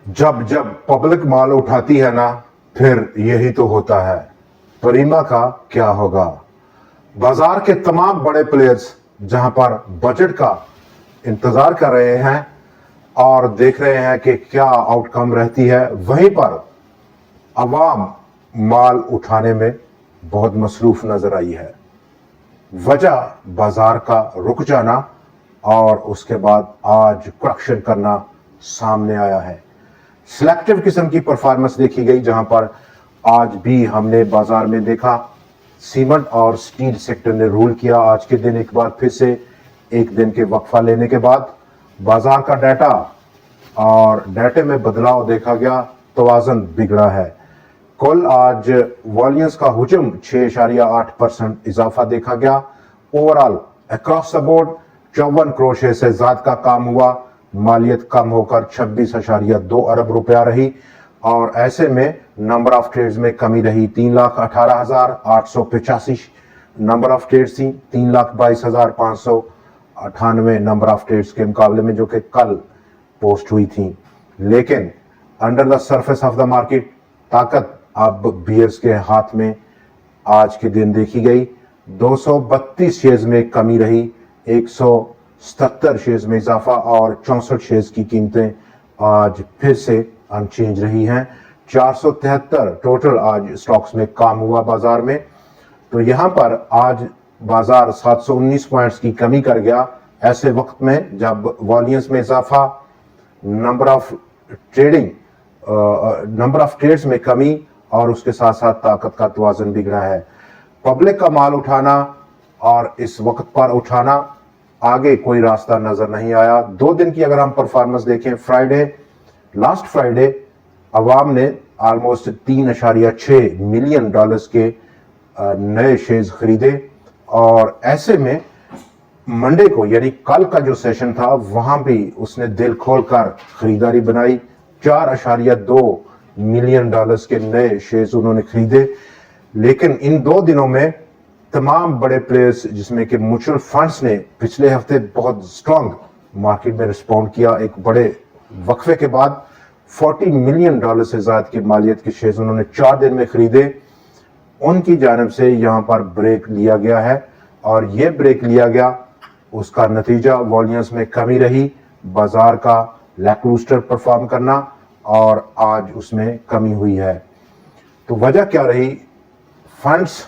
जब जब पब्लिक माल उठाती है ना, फिर यही तो होता है। प्रीमा का क्या होगा? बाजार के तमाम बड़े प्लेयर्स जहां पर बजट का इंतजार कर रहे हैं और देख रहे हैं कि क्या आउटकम रहती है, वहीं पर अवाम माल उठाने में बहुत मसरूफ नजर आई है। वजह बाजार का रुक जाना और उसके बाद आज करेक्शन करना सामने आया है। सिलेक्टिव किस्म की परफॉर्मेंस देखी गई, जहां पर आज भी हमने बाजार में देखा सीमेंट और स्टील सेक्टर ने रूल किया। आज के दिन एक बार फिर से एक दिन के वक्फा लेने के बाद बाजार का डाटा और डाटे में बदलाव देखा गया, तवाज़ुन बिगड़ा है। कुल आज वॉल्यूम्स का हुजम 6.8% इजाफा देखा गया। Overall across the board 54 crore share से ज्यादा का काम हुआ। मालियत कम होकर 26.2 अरब रुपया रही और ऐसे में नंबर ऑफ ट्रेड्स में कमी रही। 3,18,885 नंबर ऑफ ट्रेड्स थी, 3,22,598 नंबर ऑफ ट्रेड्स के मुकाबले में, जो कि कल पोस्ट हुई थी। लेकिन under the surface of the market ताकत अब बियर्स के हाथ में आज के दिन देखी गई। 232 शेयर्स में कमी रही, 177 शेयर्स में इजाफा और 64 शेयर्स की कीमतें आज फिर से अनचेंज रही हैं। 473 टोटल आज स्टॉक्स में काम हुआ बाजार में। तो यहां पर आज बाजार 719 पॉइंट्स की कमी कर गया, ऐसे वक्त में जब वॉल्यूम्स में इजाफा, नंबर ऑफ ट्रेड्स में कमी और उसके साथ साथ ताकत का तवाज़ुन बिगड़ा है। पब्लिक का माल उठाना और इस वक्त पर उठाना, आगे कोई रास्ता नजर नहीं आया। 2 दिन की अगर हम परफॉर्मेंस देखें, लास्ट फ्राइडे अवाम ने ऑलमोस्ट $3.6 मिलियन के नए शेयर्स खरीदे और ऐसे में मंडे को यानी कल का जो सेशन था वहां भी उसने दिल खोलकर खरीदारी बनाई। $4.2 मिलियन के नए शेयर्स उन्होंने खरीदे। लेकिन इन 2 दिनों में तमाम बड़े प्लेयर्स जिसमें कि म्यूचुअल फंड्स ने पिछले हफ्ते बहुत स्ट्रांग मार्केट में रिस्पॉन्ड किया। एक बड़े वक्फे के बाद $40 मिलियन से ज्यादा की मालियत के शेयर्स उन्होंने 4 दिन में खरीदे। उनकी जानिब से यहां पर ब्रेक लिया गया है और ये ब्रेक लिया गया, उसका नतीजा वॉल्यूम्स में कमी रही, बाजार का लैकलूस्टर परफॉर्म करना और आज उसमें कमी हुई है। तो वजह क्या रही? फंड्स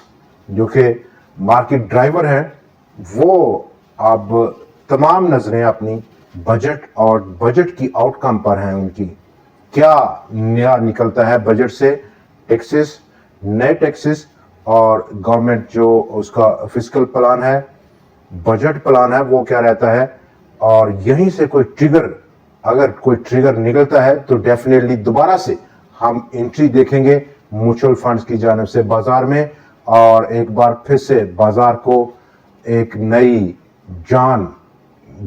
जो कि मार्केट ड्राइवर हैं, वो अब तमाम नजरें अपनी बजट और बजट की आउटकम पर हैं। उनकी क्या नया निकलता है बजट से? टैक्सेस, नए टैक्सेस और गवर्नमेंट जो उसका फिस्कल प्लान है, बजट प्लान है, वो क्या रहता है। और यहीं से कोई ट्रिगर, अगर कोई ट्रिगर निकलता है तो डेफिनेटली दोबारा से हम एंट्री देखेंगे म्यूचुअल फंड्स की जानिब से बाजार में और एक बार फिर से बाजार को एक नई जान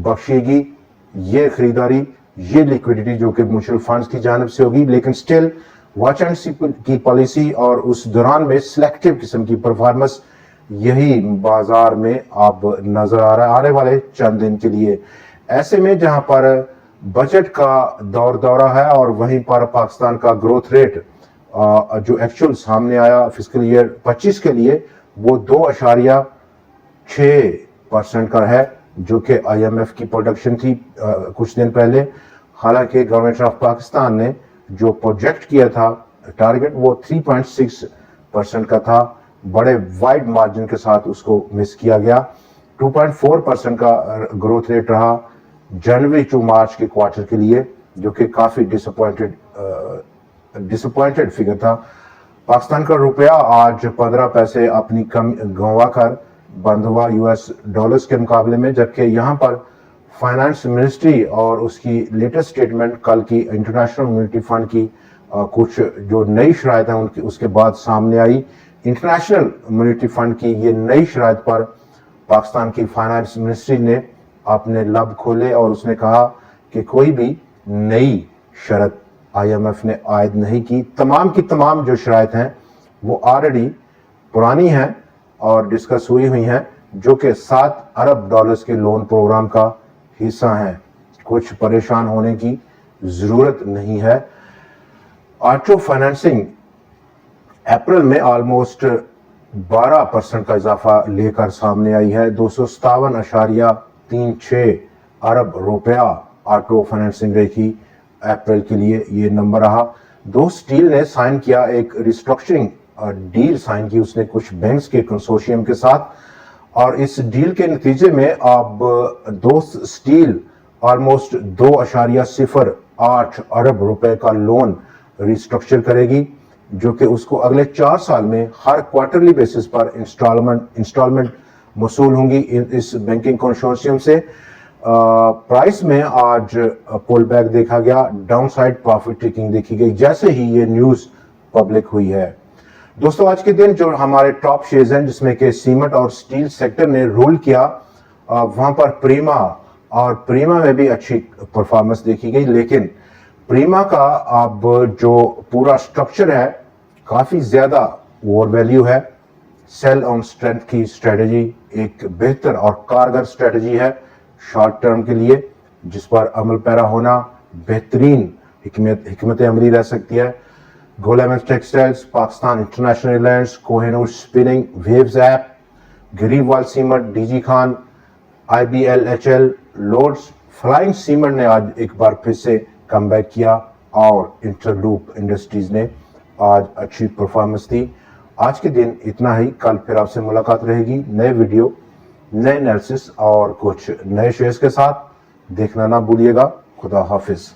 बख्शेगी ये खरीदारी, ये लिक्विडिटी जो कि म्यूचुअल फंड्स की जानिब से होगी। लेकिन स्टिल वॉच एंड सी की पॉलिसी और उस दौरान में सिलेक्टिव किस्म की परफॉर्मेंस, यही बाजार में अब नजर आ रहा है आने वाले चंद दिन के लिए। ऐसे में जहां पर बजट का दौरा है और वहीं पर पाकिस्तान का ग्रोथ रेट जो एक्चुअल सामने आया फिस्कल ईयर 25 के लिए, वो 2.6% का है, जो कि IMF की प्रोडक्शन थी कुछ दिन पहले। हालांकि गवर्नमेंट ऑफ पाकिस्तान ने जो प्रोजेक्ट किया था टारगेट, वो 3.6% का था। बड़े वाइड मार्जिन के साथ उसको मिस किया गया। 2.4% का ग्रोथ रेट रहा जनवरी टू मार्च के क्वार्टर के लिए, जो कि काफी डिसअपॉइंटेड फिगर था। पाकिस्तान का रुपया आज 15 पैसे अपनी कम गंवा कर बंद हुआ US डॉलर्स के मुकाबले में, जबकि यहाँ पर फाइनेंस मिनिस्ट्री और उसकी लेटेस्ट स्टेटमेंट कल की इंटरनेशनल मॉनेटरी फंड की कुछ जो नई शराइत हैं उनकी उसके बाद सामने आई। इंटरनेशनल मॉनेटरी फंड की ये नई शराइत पर पाकिस्तान की फाइनेंस मिनिस्ट्री ने अपने लब खोले और उसने कहा कि कोई भी नई शर्त IMF ने आयद नहीं की। तमाम की तमाम जो शराइत हैं वो ऑलरेडी पुरानी हैं और डिस्कस हुई हैं, जो कि $7 अरब के लोन प्रोग्राम का हिस्सा हैं। कुछ परेशान होने की ज़रूरत नहीं है। ऑटो फाइनेंसिंग अप्रैल में ऑलमोस्ट 12% का इजाफा लेकर सामने आई है। 257.36 अरब रुपया ऑटो फाइनेंसिंग रही अप्रैल के लिए, ये नंबर रहा। दो स्टील ने साइन किया, एक रिस्ट्रक्चरिंग डील साइन की उसने कुछ बैंक्स के कंसोर्शियम के साथ, और इस डील के नतीजे में अब दो स्टील ऑलमोस्ट 2.08 अरब रुपए का लोन रिस्ट्रक्चर करेगी, जो कि उसको अगले 4 साल में हर क्वार्टरली बेसिस पर इंस्टॉलमेंट मौसूल होंगी इस बैंकिंग कंसोर्शियम से। प्राइस में आज पुल बैक देखा गया, डाउन साइड प्रॉफिट टेकिंग देखी गई जैसे ही ये न्यूज पब्लिक हुई है। दोस्तों, आज के दिन जो हमारे टॉप शेयर्स हैं जिसमें कि सीमेंट और स्टील सेक्टर ने रोल किया, वहां पर प्रीमा में भी अच्छी परफॉर्मेंस देखी गई, लेकिन प्रीमा का अब जो पूरा स्ट्रक्चर है काफी ज्यादा ओवर वैल्यू है। सेल ऑन स्ट्रेंथ की स्ट्रेटजी एक बेहतर और कारगर स्ट्रेटजी है शॉर्ट टर्म के लिए, जिस पर अमल पैरा होना बेहतरीन हिकमत अमली रह सकती है। गोलेमन textiles, Pakistan international airlines, Kohinoor spinning, waves app, Gharibwal cement, DG Khan, IBLHL, loads, flying cement ने आज एक बार फिर से कमबैक किया, और इंटरलूप इंडस्ट्रीज ने आज अच्छी परफॉर्मेंस दी। आज के दिन इतना ही, कल फिर आपसे मुलाकात रहेगी नए वीडियो, नए एनालिसिस और कुछ नए शेयर्स के साथ। देखना ना भूलिएगा। खुदा हाफिज।